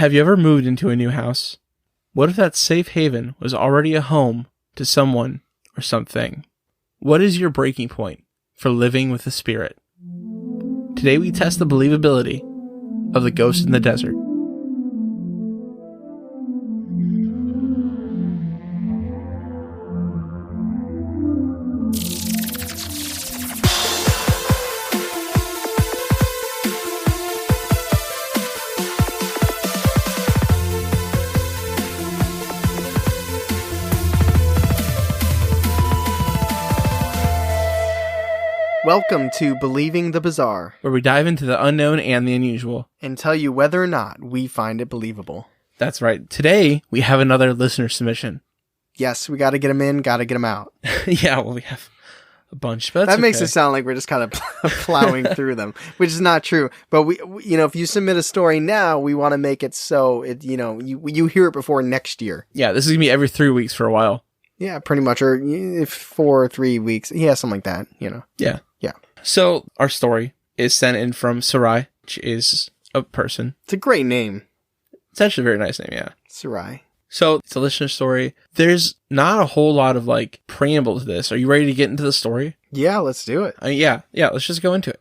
Have you ever moved into a new house? What if that safe haven was already a home to someone or something? What is your breaking point for living with the spirit? Today we test the believability of the ghost in the desert. Welcome to Believing the Bizarre, Where we dive into the unknown and the unusual and tell you whether or not we find it believable. That's right. Today, we have another listener submission. Yes, we got to get them in, got to get them out. Yeah, well, we have a bunch, but that makes it sound like we're just kind of plowing through them, which is not true. But we, if you submit a story now, we want to make it so you hear it before next year. Yeah, this is gonna be every 3 weeks for a while. Yeah, pretty much, or if 4 or 3 weeks. Yeah, something like that. Yeah. Yeah. So our story is sent in from Sarai, which is a person. It's a great name. It's actually a very nice name, yeah. Sarai. So it's a listener story. There's not a whole lot of preamble to this. Are you ready to get into the story? Yeah, let's do it. Yeah. Let's just go into it.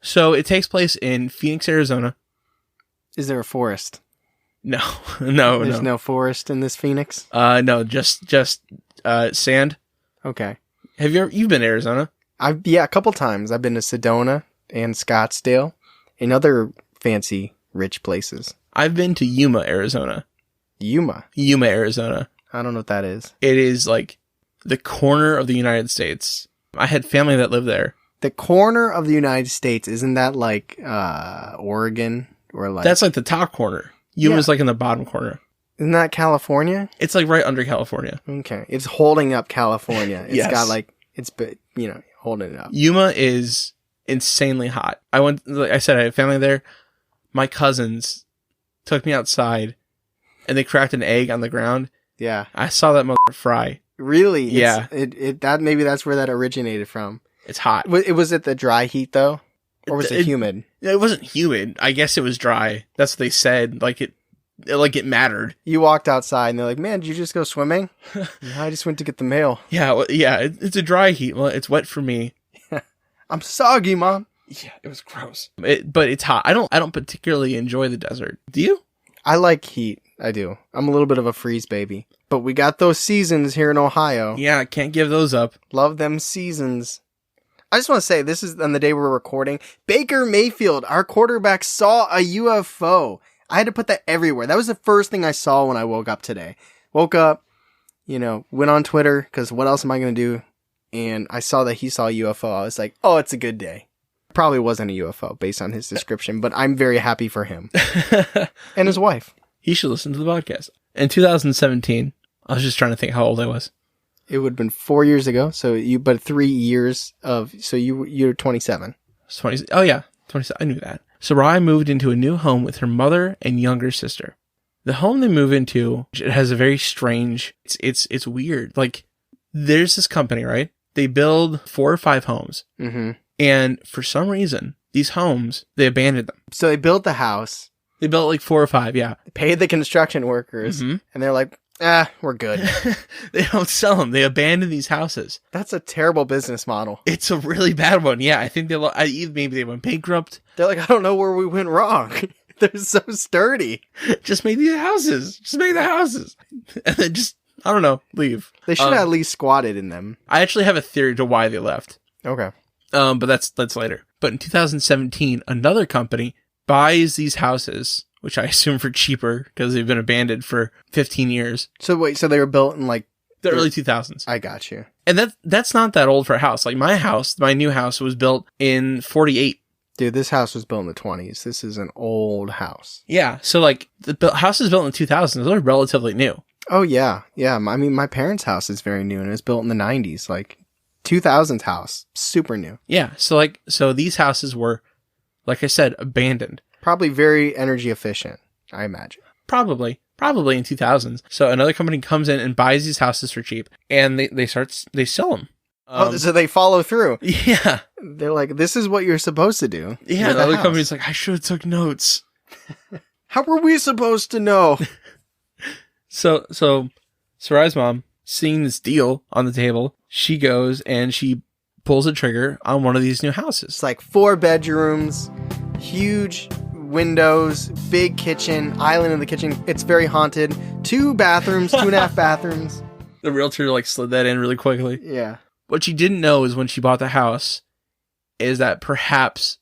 So it takes place in Phoenix, Arizona. Is there a forest? No. There's no forest in this Phoenix? No, just sand. Okay. You've been to Arizona? A couple times. I've been to Sedona and Scottsdale and other fancy, rich places. I've been to Yuma, Arizona. Yuma, Arizona. I don't know what that is. It is the corner of the United States. I had family that lived there. The corner of the United States, isn't that Oregon or That's the top corner. Yuma's in the bottom corner. Isn't that California? It's right under California. Okay. It's holding up California. It's yes. got it's holding it up. Yuma is insanely hot. I said, I had family there. My cousins took me outside and they cracked an egg on the ground. Yeah. I saw that mother fry. Really? Yeah. Maybe that's where that originated from. It's hot. Was it the dry heat though? Or was it humid? It wasn't humid. I guess it was dry. That's what they said. It mattered. You walked outside and they're like, "Man, did you just go swimming?" I just went to get the mail. Yeah, it's a dry heat. Well, it's wet for me. I'm soggy, Mom. Yeah, it was gross. But it's hot. I don't particularly enjoy the desert. Do you? I like heat. I do. I'm a little bit of a freeze baby. But we got those seasons here in Ohio. Yeah, I can't give those up. Love them seasons. I just want to say, this is on the day we're recording. Baker Mayfield, our quarterback, saw a UFO. I had to put that everywhere. That was the first thing I saw when I woke up today. Woke up, went on Twitter, because what else am I going to do? And I saw that he saw a UFO. I was like, oh, it's a good day. Probably wasn't a UFO based on his description, but I'm very happy for him. And his wife. He should listen to the podcast. In 2017, I was just trying to think how old I was. It would have been 4 years ago. But 3 years you're 27. 20. Oh yeah, 27. I knew that. Sarai moved into a new home with her mother and younger sister. The home they move into, it has a very strange, it's weird. There's this company, right? They build 4 or 5 homes. Mm-hmm. And for some reason, these homes, they abandoned them. So they built the house. They built 4 or 5, yeah. They paid the construction workers. Mm-hmm. And they're like, we're good. They don't sell them. They abandon these houses. That's a terrible business model. It's a really bbad one. Yeah, I think maybe they went bankrupt. They're like, I don't know where we went wrong. They're so sturdy. Just make the houses. And then just, I don't know, leave. They should have at least squatted in them. I actually have a theory to why they left. Okay. But that's later. But in 2017, another company buys these houses, which I assume for cheaper because they've been abandoned for 15 years. So wait, they were built in the early 2000s. I got you. And that's not that old for a house. My new house was built in 48. Dude, this house was built in the 20s. This is an old house. Yeah. So the houses built in the 2000s, those are relatively new. Oh yeah. Yeah. I mean, my parents' house is very new and it was built in the 90s. 2000s house. Super new. Yeah. So these houses were, like I said, abandoned. Probably very energy efficient, I imagine. Probably in 2000s. So another company comes in and buys these houses for cheap, and they sell them. So they follow through. Yeah. They're like, this is what you're supposed to do. Yeah, the other company's like, I should have took notes. How were we supposed to know? So Sarai's mom, seeing this deal on the table, she goes and she pulls a trigger on one of these new houses. It's like 4 bedrooms, huge windows, big kitchen, island in the kitchen. It's very haunted. 2 bathrooms, 2.5 bathrooms. The realtor like slid that in really quickly. Yeah. What she didn't know is when she bought the house is that perhaps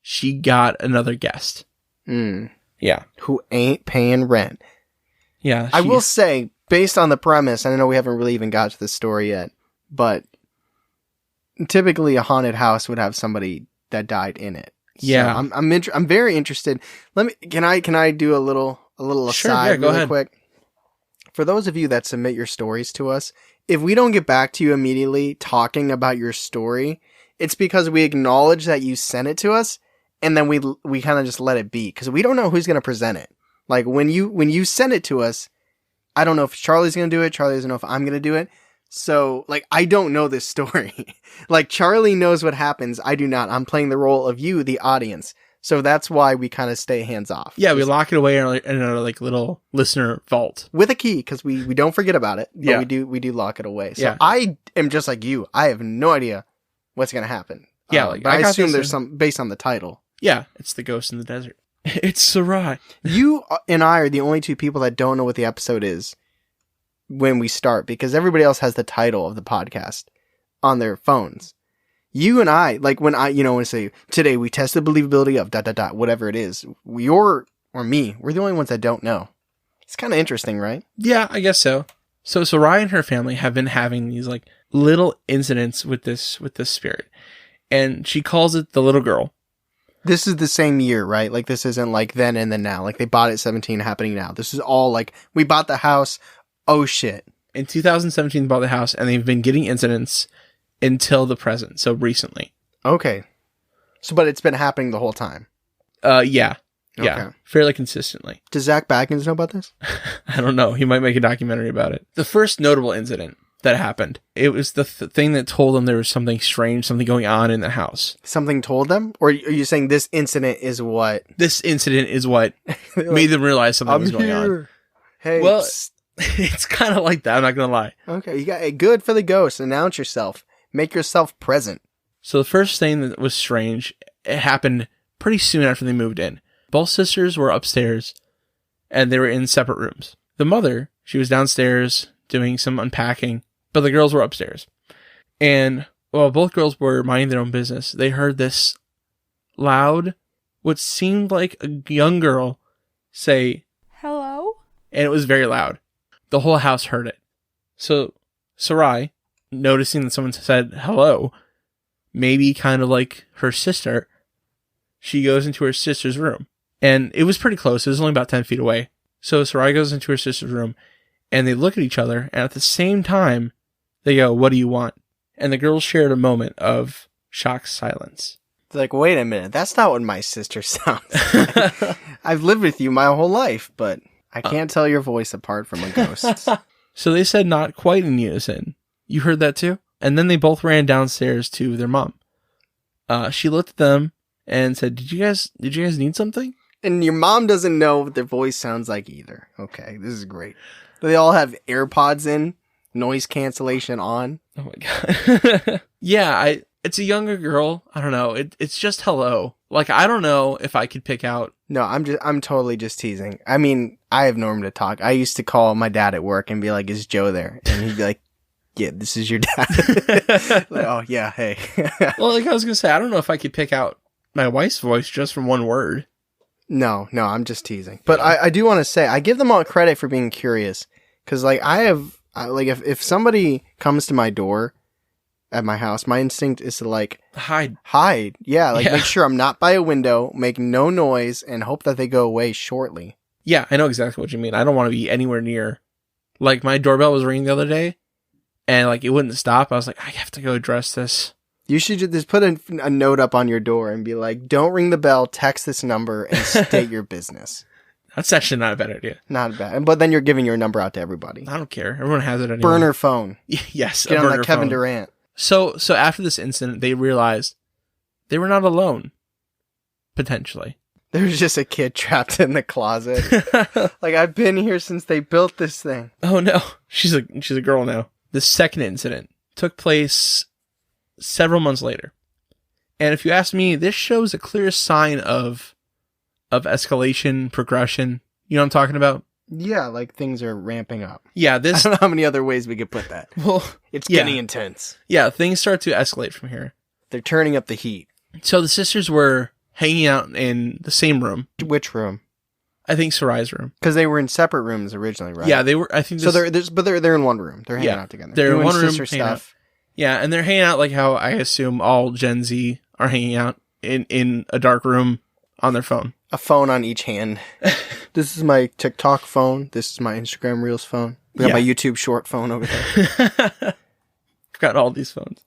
she got another guest. Yeah. Who ain't paying rent. Yeah. I will say, based on the premise, and I know we haven't really even got to the story yet, but typically a haunted house would have somebody that died in it. Yeah. So I'm very interested. Can I do a little Sure, aside yeah, go really ahead. quick? For those of you that submit your stories to us, if we don't get back to you immediately talking about your story, it's because we acknowledge that you sent it to us, and then we kind of just let it be because we don't know who's going to present it. Like when you send it to us, I don't know if Charlie's going to do it. Charlie doesn't know if I'm going to do it. So like, I don't know this story. Like Charlie knows what happens. I do not. I'm playing the role of you, the audience. So that's why we kind of stay hands off. Yeah, we lock it away in our like little listener vault with a key because we don't forget about it. But yeah, we do lock it away. So yeah. I am just like you. I have no idea what's going to happen. Yeah, but I assume there's some based on the title. Yeah, it's the ghost in the desert. It's Sarai. You and I are the only 2 people that don't know what the episode is when we start because everybody else has the title of the podcast on their phones. You and I, like when I say, today we test the believability of ... whatever it is, or me, we're the only ones that don't know. It's kind of interesting, right? Yeah, I guess so. So Sarai and her family have been having these like little incidents with this spirit. And she calls it the little girl. This is the same year, right? Like this isn't like then and then now. Like they bought it 17 happening now. This is all like we bought the house. Oh shit. In 2017 they bought the house and they've been getting incidents until the present. So recently. Okay. So but it's been happening the whole time. Yeah. Yeah. Okay. Fairly consistently. Does Zach Baggins know about this? I don't know. He might make a documentary about it. The first notable incident that happened, it was the thing that told them there was something strange, something going on in the house. Something told them? Or are you saying this incident is what? This incident is what made them realize something was going on. Hey. Well, it's kind of like that. I'm not going to lie. Okay. You got good for the ghost. Announce yourself. Make yourself present. So the first thing that was strange, it happened pretty soon after they moved in. Both sisters were upstairs and they were in separate rooms. The mother, she was downstairs doing some unpacking, but the girls were upstairs. And while both girls were minding their own business, they heard this loud, what seemed like a young girl say, "Hello?" And it was very loud. The whole house heard it. So Sarai, noticing that someone said hello, maybe kind of like her sister, she goes into her sister's room. And it was pretty close. It was only about 10 feet away. So Sarai goes into her sister's room and they look at each other. And at the same time, they go, "What do you want?" And the girls shared a moment of shocked silence. They're like, wait a minute. That's not what my sister sounds like. I've lived with you my whole life, but I can't tell your voice apart from a ghost. So they said not quite in unison. You heard that too? And then they both ran downstairs to their mom. She looked at them and said, Did you guys need something?" And your mom doesn't know what their voice sounds like either. Okay, this is great. They all have AirPods in, noise cancellation on. Oh my god. Yeah, it's a younger girl. I don't know. It's just hello. Like, I don't know if I could pick out. No, I'm totally just teasing. I mean, I have Norm to talk. I used to call my dad at work and be like, "Is Joe there?" And he'd be like, "Yeah, this is your dad." Like, "Oh yeah, hey." Well, like I was gonna say, I don't know if I could pick out my wife's voice just from one word. No, I'm just teasing. But I do want to say, I give them all credit for being curious. Because, like, if somebody comes to my door at my house, my instinct is to, like... Hide. Yeah, make sure I'm not by a window, make no noise, and hope that they go away shortly. Yeah, I know exactly what you mean. I don't want to be anywhere near... Like, my doorbell was ringing the other day, and, like, it wouldn't stop. I was like, I have to go address this. You should just put a note up on your door and be like, "Don't ring the bell, text this number, and state your business." That's actually not a bad idea. Not bad. But then you're giving your number out to everybody. I don't care. Everyone has it anyway. Burner phone. Yes, Get on like Kevin Durant. So after this incident, they realized they were not alone, potentially. There was just a kid trapped in the closet. Like, I've been here since they built this thing. Oh no, she's a girl now. The second incident took place several months later. And if you ask me, this shows a clear sign of escalation, progression. You know what I'm talking about? Yeah, like things are ramping up. Yeah, I don't know how many other ways we could put that. Well, It's getting intense. Yeah, things start to escalate from here. They're turning up the heat. So the sisters were hanging out in the same room. Which room? I think Sarai's room. Because they were in separate rooms originally, right? Yeah, they were. I think so. They're in one room. They're hanging out together. They're in one room. Sister stuff. Yeah, and they're hanging out like how I assume all Gen Z are hanging out in a dark room on their phone. A phone on each hand. This is my TikTok phone. This is my Instagram Reels phone. We got my YouTube Short phone over there. Forgot all these phones.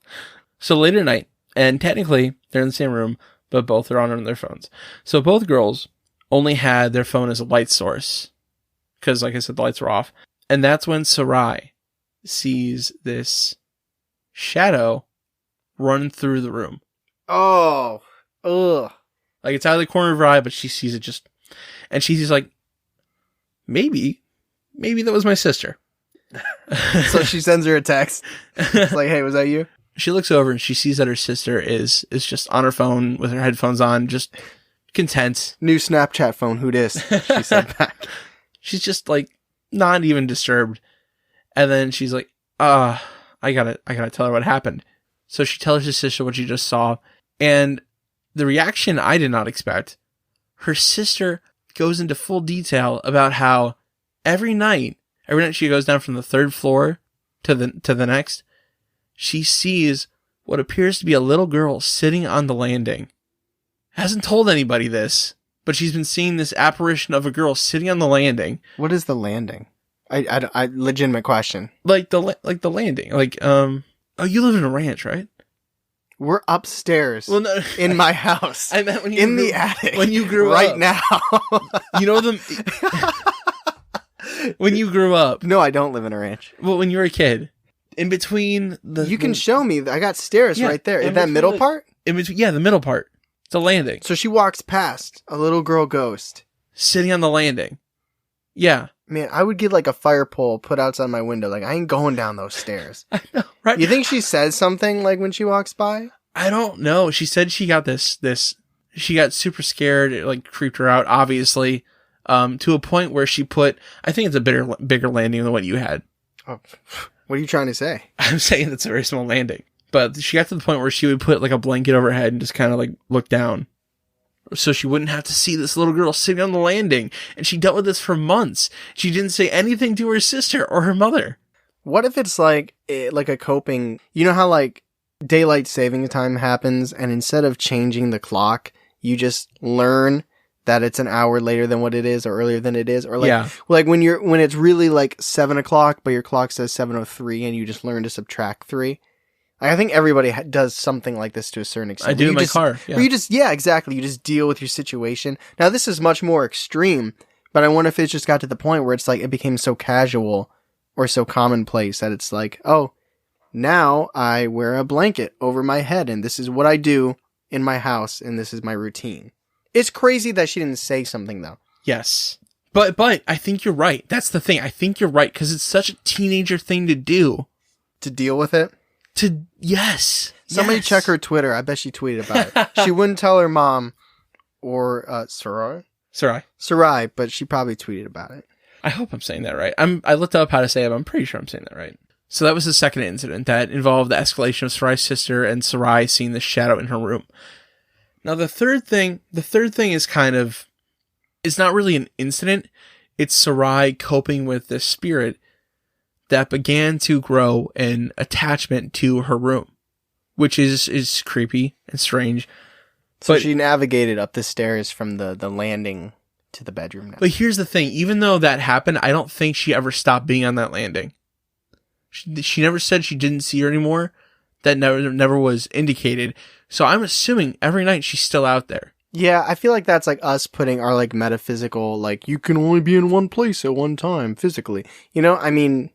So later at night, and technically they're in the same room, but both are on their phones. So both girls only had their phone as a light source because, like I said, the lights were off. And that's when Sarai sees this shadow run through the room. Oh, ugh. Like, it's out of the corner of her eye, but she sees it just... And she's like, maybe that was my sister. So she sends her a text. It's like, hey, was that you? She looks over and she sees that her sister is just on her phone with her headphones on, just content. New Snapchat phone, who dis? She said back. She's just like not even disturbed. And then she's like, I gotta tell her what happened. So she tells her sister what she just saw. And the reaction I did not expect, her sister goes into full detail about how every night she goes down from the third floor to the next, she sees what appears to be a little girl sitting on the landing. Hasn't told anybody this, but she's been seeing this apparition of a girl sitting on the landing. What is the landing? I legitimate question. Like the landing. Like, oh, you live in a ranch, right? We're upstairs in my house. I meant when you in the attic. When you grew right up. now. You know them. When you grew up. No, I don't live in a ranch. Well, when you were a kid. In between the... You can show me. I got stairs right there. In that middle part? In between, yeah, the middle part. It's a landing. So she walks past a little girl ghost. Sitting on the landing. Yeah. Man, I would get like a fire pole put outside my window. Like, I ain't going down those stairs. I know, right? You think she says something like when she walks by? I don't know. She said she got this, she got super scared. It like creeped her out, obviously, to a point where she put, I think it's a bigger landing than what you had. Oh, what are you trying to say? I'm saying it's a very small landing. But she got to the point where she would put like a blanket over her head and just kind of like look down. So she wouldn't have to see this little girl sitting on the landing. And she dealt with this for months. She didn't say anything to her sister or her mother. What if it's like a coping... You know how like daylight saving time happens and instead of changing the clock, you just learn that it's an hour later than what it is or earlier than it is? Or like when it's really like 7 o'clock, but your clock says 7:03 and you just learn to subtract 3. I think everybody does something like this to a certain extent. I do in my car. Yeah. Exactly. You just deal with your situation. Now, this is much more extreme, but I wonder if it just got to the point where it's like it became so casual or so commonplace that it's like, oh, now I wear a blanket over my head and this is what I do in my house and this is my routine. It's crazy that she didn't say something, though. Yes. But I think you're right. That's the thing. I think you're right because it's such a teenager thing to do. To deal with it? Yes. Somebody check her Twitter. I bet she tweeted about it. She wouldn't tell her mom or Sarai, but she probably tweeted about it. I hope I'm saying that right. I looked up how to say it, but I'm pretty sure I'm saying that right. So that was the second incident that involved the escalation of Sarai's sister and Sarai seeing the shadow in her room. Now the third thing is it's not really an incident. It's Sarai coping with this spirit that began to grow an attachment to her room, which is creepy and strange. So she navigated up the stairs from the landing to the bedroom now. But here's the thing. Even though that happened, I don't think she ever stopped being on that landing. She never said she didn't see her anymore. That never was indicated. So I'm assuming every night she's still out there. Yeah, I feel like that's like us putting our like metaphysical, like you can only be in one place at one time physically. You know, I mean...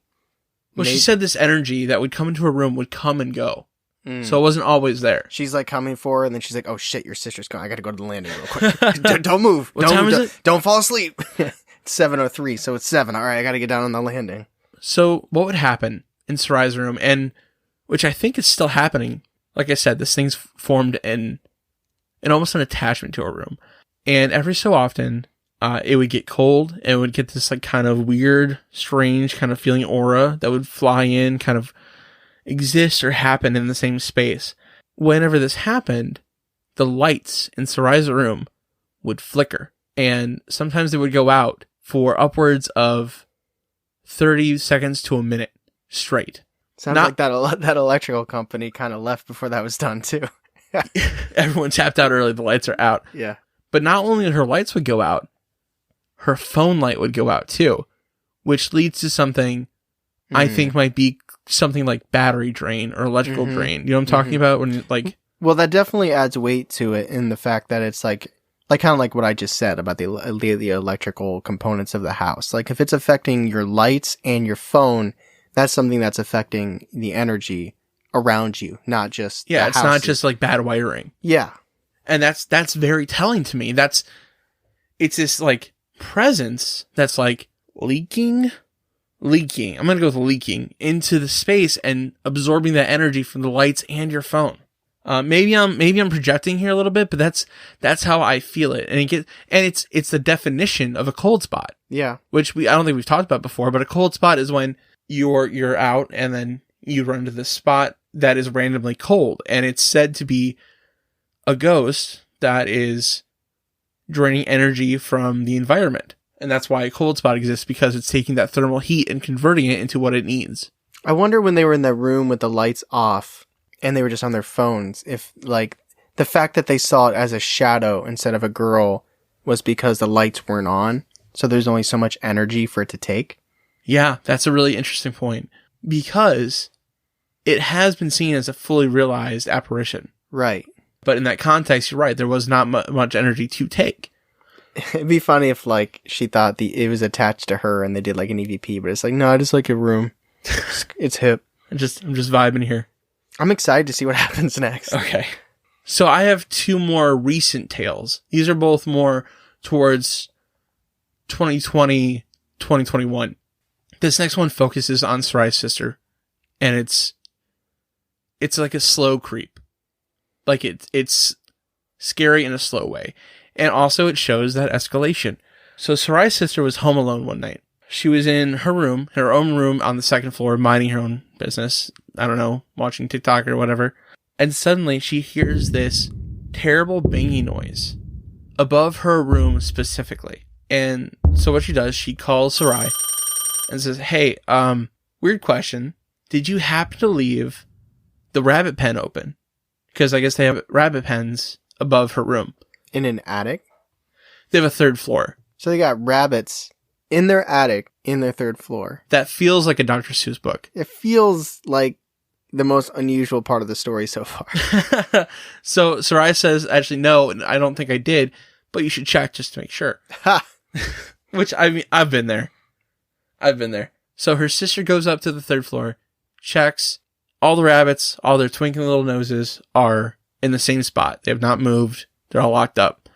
Well, she said this energy that would come into her room would come and go. So it wasn't always there. She's like coming for her, and then she's like, "Oh shit, your sister's gone. I gotta go to the landing real quick. Don't move. What time is it? Don't fall asleep." It's 7:03, so it's 7. All right, I gotta get down on the landing. So what would happen in Sarai's room, and which I think is still happening? Like I said, this thing's formed in almost an attachment to a room, and every so often, it would get cold, and it would get this like kind of weird, strange kind of feeling aura that would fly in, kind of exist or happen in the same space. Whenever this happened, the lights in Sarai's room would flicker, and sometimes they would go out for upwards of 30 seconds to a minute straight. Sounds like that electrical company kind of left before that was done too. Everyone tapped out early, the lights are out. Yeah. But not only her lights would go out, her phone light would go out too, which leads to something I think might be something like battery drain or electrical drain. You know what I'm talking about? When like, well, that definitely adds weight to it in the fact that it's like kind of like what I just said about the electrical components of the house. Like if it's affecting your lights and your phone, that's something that's affecting the energy around you, not just it's not just like bad wiring. Yeah, and that's very telling to me. It's this like presence that's like leaking. I'm going to go with leaking into the space and absorbing that energy from the lights and your phone. Maybe I'm projecting here a little bit, but that's how I feel it. And it's the definition of a cold spot. Yeah. Which I don't think we've talked about before, but a cold spot is when you're out and then you run to this spot that is randomly cold, and it's said to be a ghost that is draining energy from the environment. And that's why a cold spot exists, because it's taking that thermal heat and converting it into what it needs. I wonder when they were in that room with the lights off and they were just on their phones, if like the fact that they saw it as a shadow instead of a girl was because the lights weren't on. So there's only so much energy for it to take. Yeah, that's a really interesting point, because it has been seen as a fully realized apparition. Right. But in that context, you're right. There was not much energy to take. It'd be funny if, like, she thought it was attached to her and they did, like, an EVP, but it's like, no, I just like a room. It's hip. I'm just vibing here. I'm excited to see what happens next. Okay. So I have 2 more recent tales. These are both more towards 2020, 2021. This next one focuses on Sarai's sister, and it's like a slow creep. Like, it's scary in a slow way. And also it shows that escalation. So Sarai's sister was home alone one night. She was in her own room on the 2nd floor, minding her own business. I don't know, watching TikTok or whatever. And suddenly she hears this terrible banging noise above her room specifically. And so what she does, she calls Sarai and says, "Hey, weird question. Did you happen to leave the rabbit pen open?" Because I guess they have rabbit pens above her room. In an attic? They have a 3rd floor. So they got rabbits in their attic, in their 3rd floor. That feels like a Dr. Seuss book. It feels like the most unusual part of the story so far. So Sarai says, actually, no, and I don't think I did, but you should check just to make sure. Ha! Which, I mean, I've been there. So her sister goes up to the 3rd floor, checks. All the rabbits, all their twinkling little noses are in the same spot. They have not moved. They're all locked up.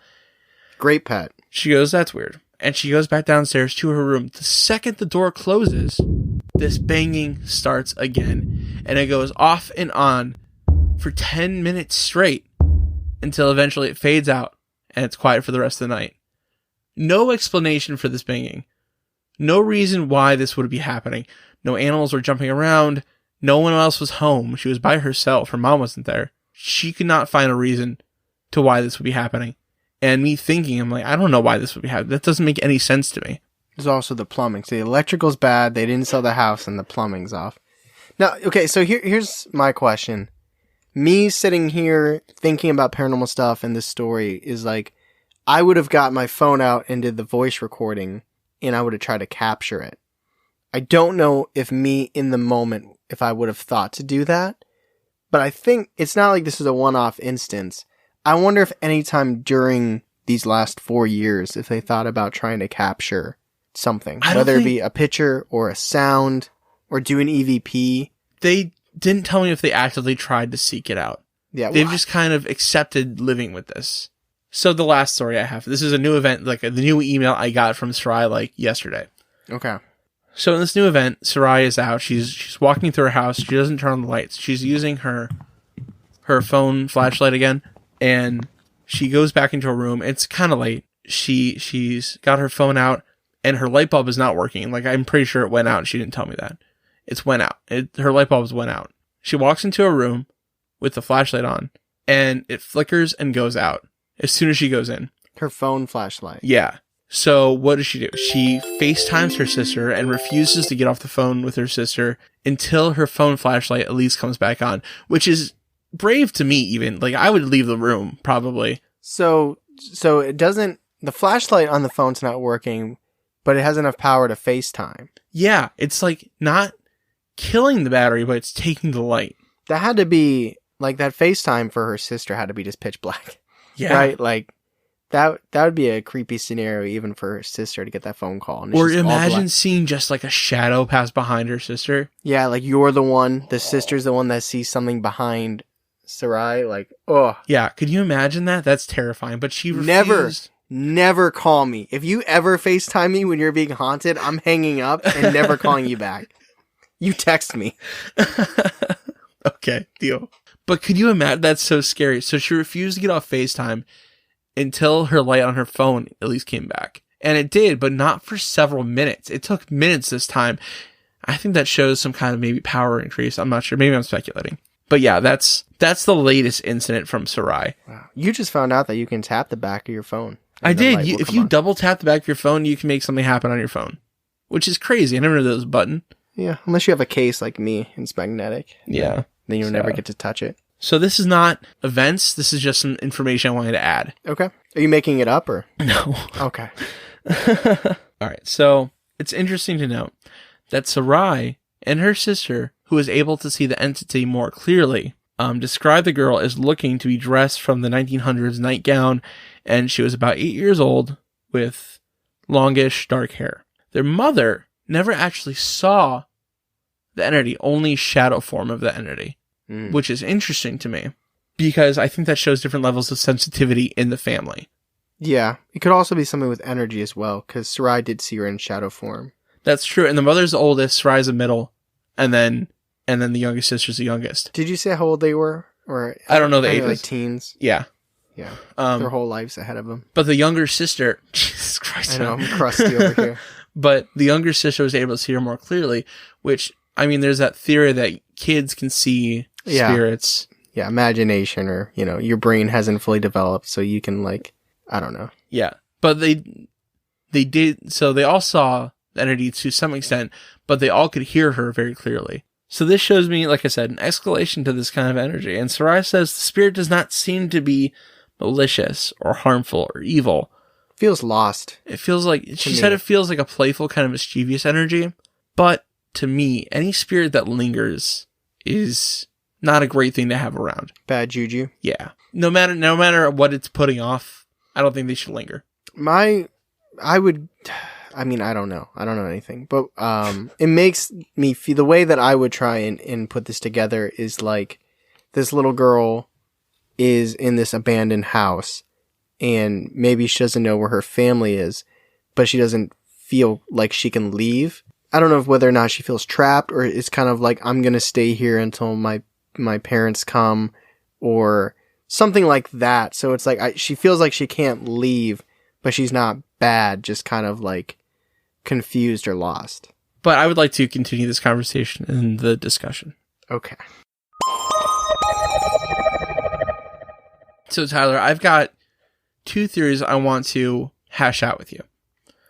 Great pet. She goes, "That's weird." And she goes back downstairs to her room. The second the door closes, this banging starts again. And it goes off and on for 10 minutes straight until eventually it fades out and it's quiet for the rest of the night. No explanation for this banging. No reason why this would be happening. No animals were jumping around. No one else was home. She was by herself. Her mom wasn't there. She could not find a reason to why this would be happening. And me thinking, I'm like, I don't know why this would be happening. That doesn't make any sense to me. There's also the plumbing. So the electrical's bad. They didn't sell the house and the plumbing's off. Now, okay, so here's my question. Me sitting here thinking about paranormal stuff and this story is like, I would have got my phone out and did the voice recording and I would have tried to capture it. I don't know if me in the moment, if I would have thought to do that, but I think it's not like this is a one-off instance. I wonder if any time during these last 4 years, if they thought about trying to capture something, whether it be a picture or a sound or do an EVP. They didn't tell me if they actively tried to seek it out. Yeah, They've just kind of accepted living with this. So the last story I have, this is a new event, like the new email I got from Sarai like yesterday. Okay. So in this new event, Sarai is out. She's walking through her house. She doesn't turn on the lights. She's using her phone flashlight again, and she goes back into her room. It's kind of late. She's got her phone out, and her light bulb is not working. Like, I'm pretty sure it went out, and she didn't tell me that. It's went out. Her light bulbs went out. She walks into her room with the flashlight on, and it flickers and goes out as soon as she goes in. Her phone flashlight. Yeah. So what does she do? She FaceTimes her sister and refuses to get off the phone with her sister until her phone flashlight at least comes back on, which is brave to me even. Like, I would leave the room, probably. So it doesn't... The flashlight on the phone's not working, but it has enough power to FaceTime. Yeah, it's like not killing the battery, but it's taking the light. That had to be... Like, that FaceTime for her sister had to be just pitch black. Yeah. Right? Like... That would be a creepy scenario even for her sister to get that phone call. And or imagine seeing just like a shadow pass behind her sister. Yeah, like you're the sister's the one that sees something behind Sarai. Like, oh. Yeah, could you imagine that? That's terrifying. But she refused. Never call me. If you ever FaceTime me when you're being haunted, I'm hanging up and never calling you back. You text me. Okay, deal. But could you imagine? That's so scary. So she refused to get off FaceTime until her light on her phone at least came back. And it did, but not for several minutes. It took minutes this time. I think that shows some kind of maybe power increase. I'm not sure. Maybe I'm speculating. But yeah, that's the latest incident from Sarai. Wow. You just found out that you can tap the back of your phone. I did. If you double tap the back of your phone, you can make something happen on your phone, which is crazy. I never knew there was a button. Yeah, unless you have a case like me, and it's magnetic. Yeah. Then you'll never get to touch it. So this is not events. This is just some information I wanted to add. Okay. Are you making it up or? No. Okay. All right. So it's interesting to note that Sarai and her sister, who was able to see the entity more clearly, described the girl as looking to be dressed from the 1900s nightgown, and she was about 8 years old with longish dark hair. Their mother never actually saw the entity, only shadow form of the entity. Which is interesting to me because I think that shows different levels of sensitivity in the family. Yeah. It could also be something with energy as well because Sarai did see her in shadow form. That's true. And the mother's the oldest, Sarai's the middle, and then the youngest sister's the youngest. Did you say how old they were? Or I don't know the ages. Like teens? Yeah. Yeah. Their whole lives ahead of them. But the younger sister, Jesus Christ. I know, I'm crusty over here. But the younger sister was able to see her more clearly, which, I mean, there's that theory that kids can see spirits. Yeah, imagination or, your brain hasn't fully developed, so you can, I don't know. Yeah, but they did, so they all saw the entity to some extent, but they all could hear her very clearly. So this shows me, like I said, an escalation to this kind of energy. And Sarai says the spirit does not seem to be malicious or harmful or evil. Feels lost. It feels like, she said it feels like a playful kind of mischievous energy, but to me, any spirit that lingers is not a great thing to have around. Bad juju. Yeah. No matter what it's putting off, I don't think they should linger. I don't know. I don't know anything. But it makes me feel, the way that I would try and put this together is like this little girl is in this abandoned house and maybe she doesn't know where her family is, but she doesn't feel like she can leave. I don't know whether or not she feels trapped or it's kind of like, I'm going to stay here until my parents come or something like that. So it's like she feels like she can't leave, but she's not bad, just kind of like confused or lost. But I would like to continue this conversation in the discussion. Okay. So Tyler, I've got 2 theories I want to hash out with you.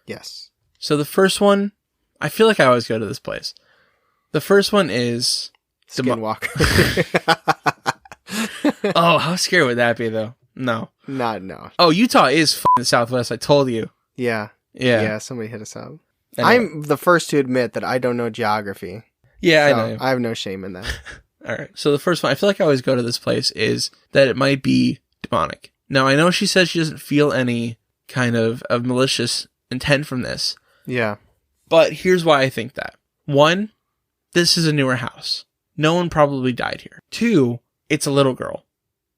Yes. So the first one, I feel like I always go to this place. The first one is Skinwalker. Oh, how scary would that be, though? No. No. Oh, Utah is the Southwest. I told you. Yeah. Yeah. Somebody hit us up. I'm the first to admit that I don't know geography. Yeah, so I know. I have no shame in that. All right. So the first one, I feel like I always go to this place, is that it might be demonic. Now, I know she says she doesn't feel any kind of malicious intent from this. Yeah. But here's why I think that. One, this is a newer house. no one probably died here. 2, it's a little girl,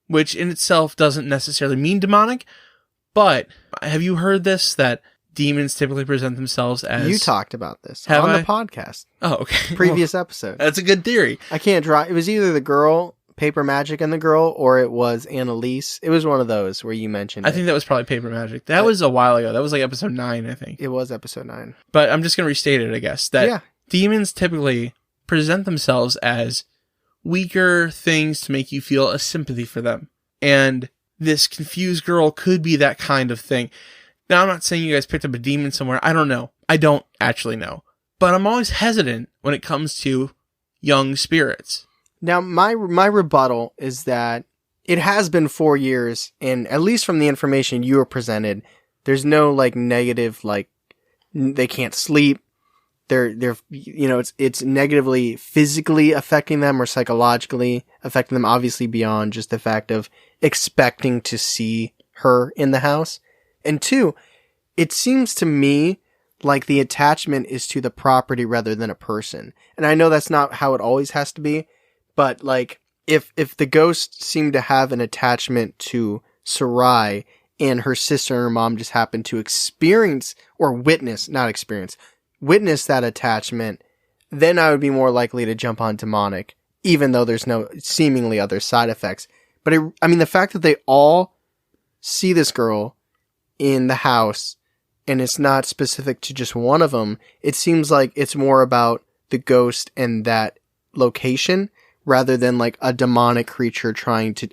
which in itself doesn't necessarily mean demonic, but have you heard this, that demons typically present themselves as... You talked about this Have on I? the podcast. Oh, okay. Previous episode. That's a good theory. I can't draw. It was either the girl, Paper Magic and the girl, or it was Annalise. It was one of those where you mentioned I think that was probably Paper Magic. That was a while ago. That was like episode 9, I think. it was episode 9. But I'm just going to restate it, I guess, that Yeah. demons typically present themselves as weaker things to make you feel a sympathy for them. And this confused girl could be that kind of thing. Now, I'm not saying you guys picked up a demon somewhere. I don't know. I don't actually know. But I'm always hesitant when it comes to young spirits. Now, my rebuttal is that it has been 4 years, and at least from the information you were presented, there's no like negative, like they can't sleep. They're it's negatively physically affecting them or psychologically affecting them, obviously beyond just the fact of expecting to see her in the house. And 2, it seems to me like the attachment is to the property rather than a person. And I know that's not how it always has to be, but like if the ghost seemed to have an attachment to Sarai and her sister and her mom just happened to experience or witness that attachment, then I would be more likely to jump on demonic, even though there's no seemingly other side effects. But the fact that they all see this girl in the house and it's not specific to just one of them, it seems like it's more about the ghost and that location rather than like a demonic creature trying to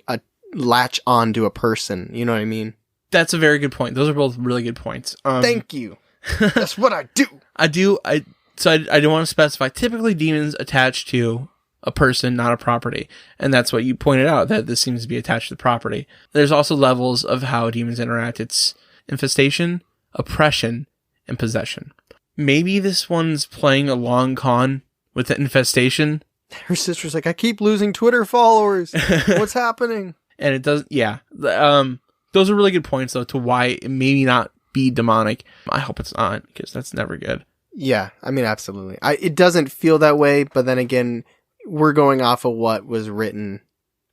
latch on to a person. You know what I mean? That's a very good point. Those are both really good points. Thank you. That's what I do. I do want to specify, typically demons attach to a person, not a property. And that's what you pointed out, that this seems to be attached to the property. There's also levels of how demons interact. It's infestation, oppression, and possession. Maybe this one's playing a long con with the infestation. Her sister's like, I keep losing Twitter followers. What's happening? And it does, yeah. Those are really good points, though, to why it maybe not be demonic. I hope it's not, because that's never good. Yeah, absolutely. It doesn't feel that way, but then again, we're going off of what was written.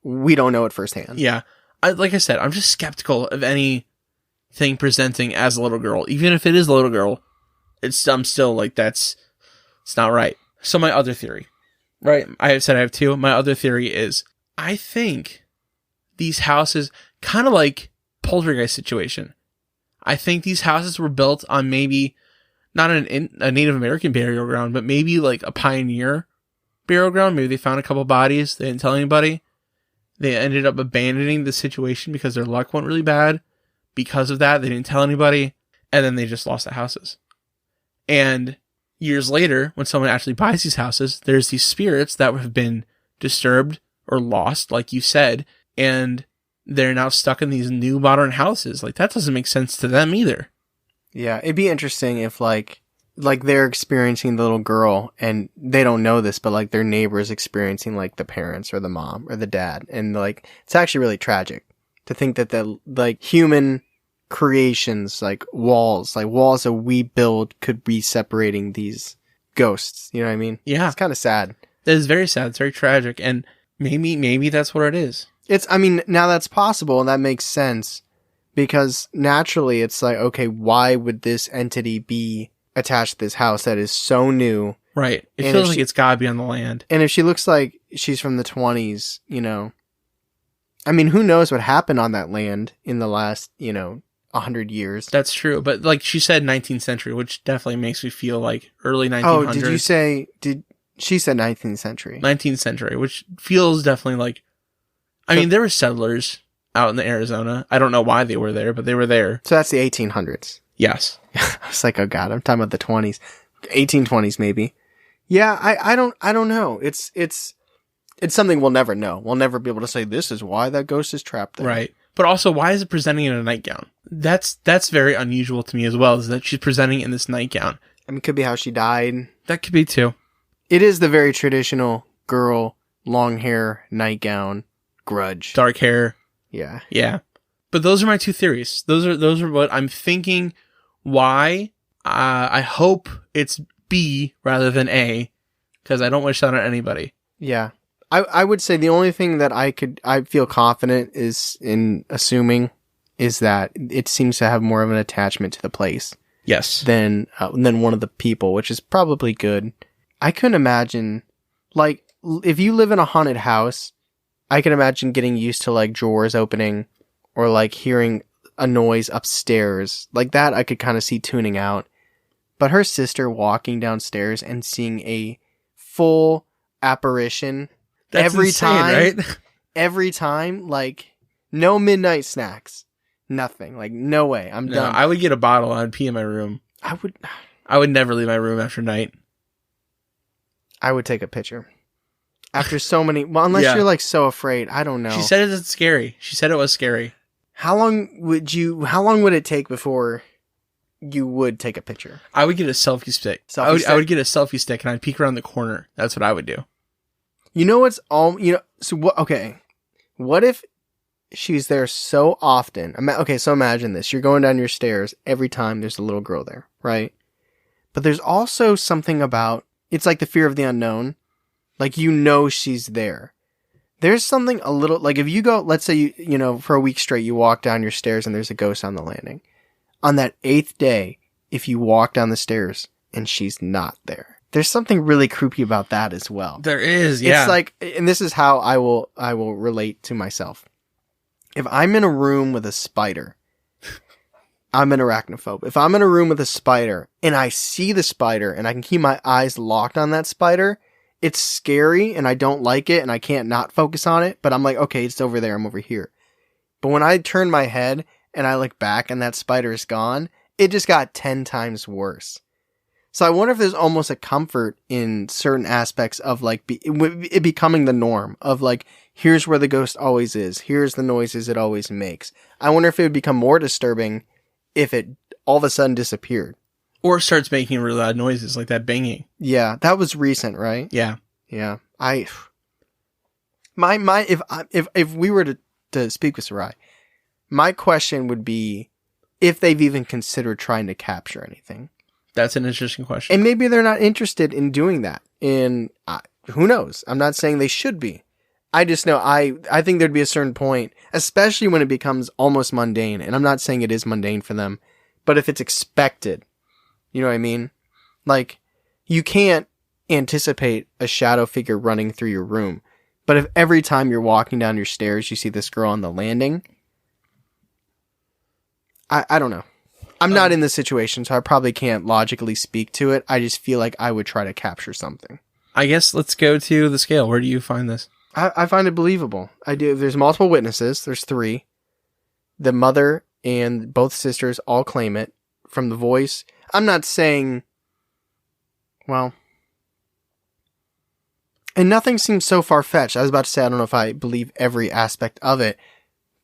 We don't know it firsthand. Yeah. Like I said, I'm just skeptical of anything presenting as a little girl. Even if it is a little girl, I'm still like, it's not right. So my other theory, right? I have said I have 2. My other theory is, I think these houses, kind of like poltergeist situation, I think these houses were built on maybe not a Native American burial ground, but maybe like a pioneer burial ground. Maybe they found a couple bodies. They didn't tell anybody. They ended up abandoning the situation because their luck went really bad. Because of that, they didn't tell anybody. And then they just lost the houses. And years later, when someone actually buys these houses, there's these spirits that have been disturbed or lost, like you said, and they're now stuck in these new modern houses. Like, that doesn't make sense to them either. Yeah, it'd be interesting if like they're experiencing the little girl and they don't know this, but like their neighbor is experiencing like the parents or the mom or the dad. And like, it's actually really tragic to think that the like human creations, like walls that we build could be separating these ghosts. You know what I mean? Yeah. It's kind of sad. It is very sad. It's very tragic. And maybe that's what it is. Now that's possible and that makes sense because naturally it's like, okay, why would this entity be attached to this house that is so new? Right. It feels like it's gotta be on the land. And if she looks like she's from the 20s, who knows what happened on that land in the last, 100 years. That's true. But like she said 19th century, which definitely makes me feel like early 1900s. Oh, she said 19th century. 19th century, which feels definitely like, there were settlers out in Arizona. I don't know why they were there, but they were there. So that's the 1800s. Yes. I was like, oh God, I'm talking about the 20s. 1820s maybe. Yeah, I don't know. It's something we'll never know. We'll never be able to say this is why that ghost is trapped there. Right. But also, why is it presenting in a nightgown? That's very unusual to me as well, is that she's presenting in this nightgown. It could be how she died. That could be too. It is the very traditional girl, long hair, nightgown, grudge. Dark hair. Yeah. Yeah. But those are my 2 theories. Those are what I'm thinking. Why? I hope it's B rather than A, because I don't wish that on anybody. Yeah. I would say the only thing that I feel confident is in assuming is that it seems to have more of an attachment to the place. Yes. Than one of the people, which is probably good. I couldn't imagine, like, if you live in a haunted house, I can imagine getting used to, like, drawers opening or, like, hearing a noise upstairs. Like that, I could kind of see tuning out. But her sister walking downstairs and seeing a full apparition That's every insane, time, right? every time, like, no midnight snacks. Nothing. Like, no way. I'm done. I would get a bottle and I'd pee in my room. I would never leave my room after night. I would take a picture. After so many... Well, unless you're, like, so afraid. I don't know. She said it's scary. She said it was scary. How long would it take before you would take a picture? I would get a selfie stick. I would get a selfie stick and I'd peek around the corner. That's what I would do. You know what's all... You know... So, what? Okay. What if... she's there so often. Okay, so imagine this. You're going down your stairs every time there's a little girl there, right? But there's also something about, it's like the fear of the unknown. Like, you know she's there. There's something a little, like if you go, let's say you know, for a week straight, you walk down your stairs and there's a ghost on the landing. On that 8th day, if you walk down the stairs and she's not there, there's something really creepy about that as well. There is, yeah. It's like, and this is how I will relate to myself. If I'm in a room with a spider, I'm an arachnophobe. If I'm in a room with a spider and I see the spider and I can keep my eyes locked on that spider, it's scary and I don't like it and I can't not focus on it, but I'm like, okay, it's over there. I'm over here. But when I turn my head and I look back and that spider is gone, it just got 10 times worse. So I wonder if there's almost a comfort in certain aspects of like it becoming the norm of like, here's where the ghost always is. Here's the noises it always makes. I wonder if it would become more disturbing if it all of a sudden disappeared. Or starts making really loud noises like that banging. Yeah, that was recent, right? Yeah. Yeah. If we were to speak with Sarai, my question would be if they've even considered trying to capture anything. That's an interesting question. And maybe they're not interested in doing that. And who knows? I'm not saying they should be. I just know I think there'd be a certain point, especially when it becomes almost mundane. And I'm not saying it is mundane for them, but if it's expected, you know what I mean? Like, you can't anticipate a shadow figure running through your room. But if every time you're walking down your stairs, you see this girl on the landing, I don't know. I'm not in this situation, so I probably can't logically speak to it. I just feel like I would try to capture something. I guess let's go to the scale. Where do you find this? I find it believable. I do. There's multiple witnesses. There's 3. The mother and both sisters all claim it from the voice. I'm not saying, well, and nothing seems so far-fetched. I was about to say, I don't know if I believe every aspect of it,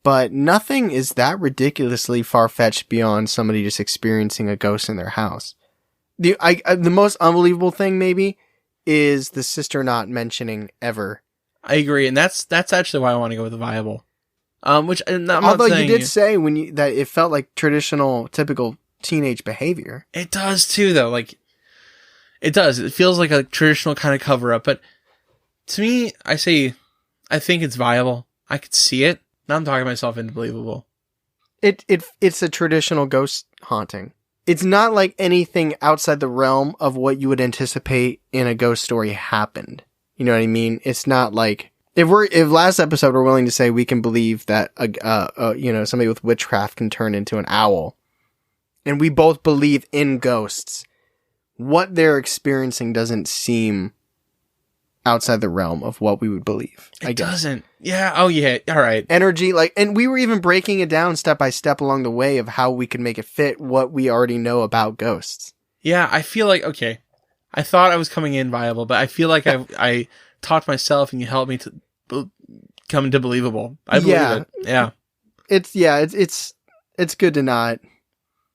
but nothing is that ridiculously far-fetched beyond somebody just experiencing a ghost in their house. The most unbelievable thing maybe is the sister not mentioning ever. I agree, and that's actually why I want to go with the viable. Which I'm although not saying you did say that it felt like traditional, typical teenage behavior. It does too, though. Like, it does. It feels like a traditional kind of cover up, but to me, I think it's viable. I could see it. Now I'm talking myself into believable. It's a traditional ghost haunting. It's not like anything outside the realm of what you would anticipate in a ghost story happened. You know what I mean? It's not like if last episode we're willing to say we can believe that somebody with witchcraft can turn into an owl, and we both believe in ghosts. What they're experiencing doesn't seem outside the realm of what we would believe. It doesn't. Yeah. Oh, yeah. All right. Energy, and we were even breaking it down step by step along the way of how we could make it fit what we already know about ghosts. Yeah, I feel like, okay, I thought I was coming in viable, but I feel like I talked myself and you helped me to come into believable. I believe it. Yeah. It's good to not,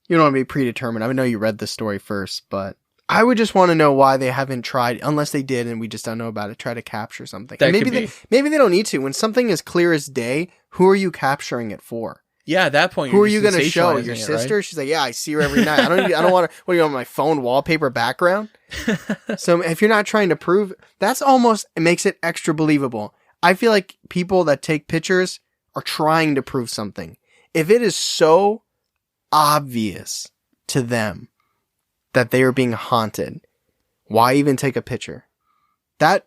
you don't want to be predetermined. I know you read the story first, but I would just want to know why they haven't tried, unless they did and we just don't know about it, try to capture something. That maybe they don't need to. When something is clear as day, who are you capturing it for? Yeah, at that point, Who are you going to show? sensationalizing Your it, sister? right? She's like, yeah, I see her every night. I don't want to, what do you want, my phone wallpaper background? So if you're not trying to prove, it makes it extra believable. I feel like people that take pictures are trying to prove something. If it is so obvious to them that they are being haunted, why even take a picture? That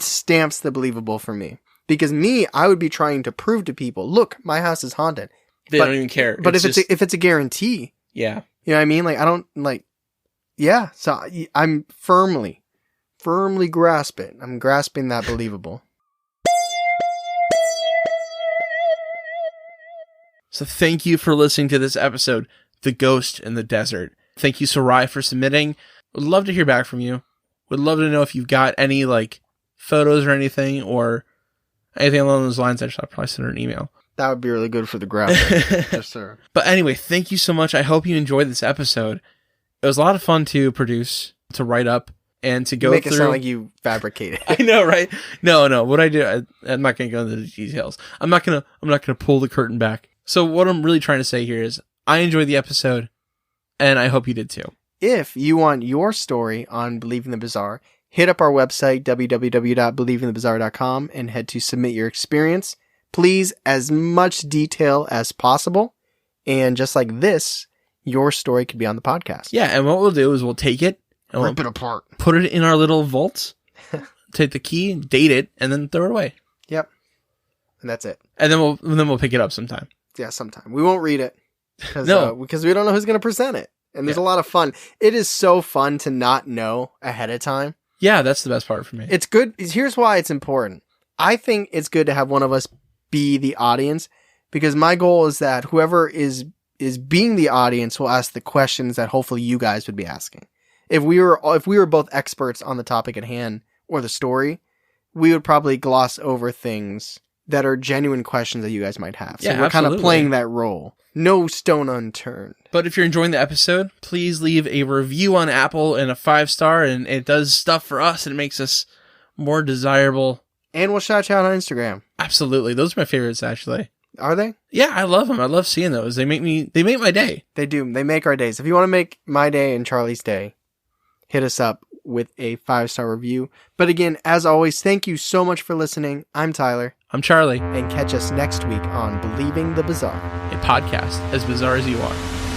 stamps the believable for me. Because I would be trying to prove to people, look, my house is haunted. They don't even care. But if it's a guarantee, yeah, you know what I mean? Like, I don't like, yeah. So I'm firmly grasping. I'm grasping that believable. So thank you for listening to this episode, The Ghost in the Desert. Thank you, Sarai, for submitting. Would love to hear back from you. Would love to know if you've got any like photos or anything or anything along those lines. I'll probably send her an email. That would be really good for the graphic. Yes, sir. But anyway, thank you so much. I hope you enjoyed this episode. It was a lot of fun to produce, to write up, and to go Make through. It sound like you fabricated. I know, right? No. What I do, I'm not going to go into the details. I'm not going to pull the curtain back. So what I'm really trying to say here is I enjoyed the episode, and I hope you did too. If you want your story on Believing the Bizarre, hit up our website, www.believingthebizarre.com, and head to submit your experience. Please, as much detail as possible. And just like this, your story could be on the podcast. Yeah, and what we'll do is we'll take it and rip it apart. Put it in our little vault, take the key, date it, and then throw it away. Yep. And that's it. And then we'll pick it up sometime. Yeah, sometime. We won't read it. No. Because we don't know who's going to present it. And there's a lot of fun. It is so fun to not know ahead of time. Yeah, that's the best part for me. It's good. Here's why it's important. I think it's good to have one of us be the audience, because my goal is that whoever is being the audience will ask the questions that hopefully you guys would be asking. If we were both experts on the topic at hand or the story, we would probably gloss over things that are genuine questions that you guys might have. So we're kind of playing that role. No stone unturned. But if you're enjoying the episode, please leave a review on Apple and a 5-star, and it does stuff for us and it makes us more desirable. And we'll shout you out on Instagram. Absolutely. Those are my favorites, actually. Are they? Yeah, I love them. I love seeing those. They make my day. They do. They make our days. If you want to make my day and Charlie's day, hit us up with a 5-star review. But again, as always, thank you so much for listening. I'm Tyler. I'm Charlie. And catch us next week on Believing the Bizarre, a podcast as bizarre as you are.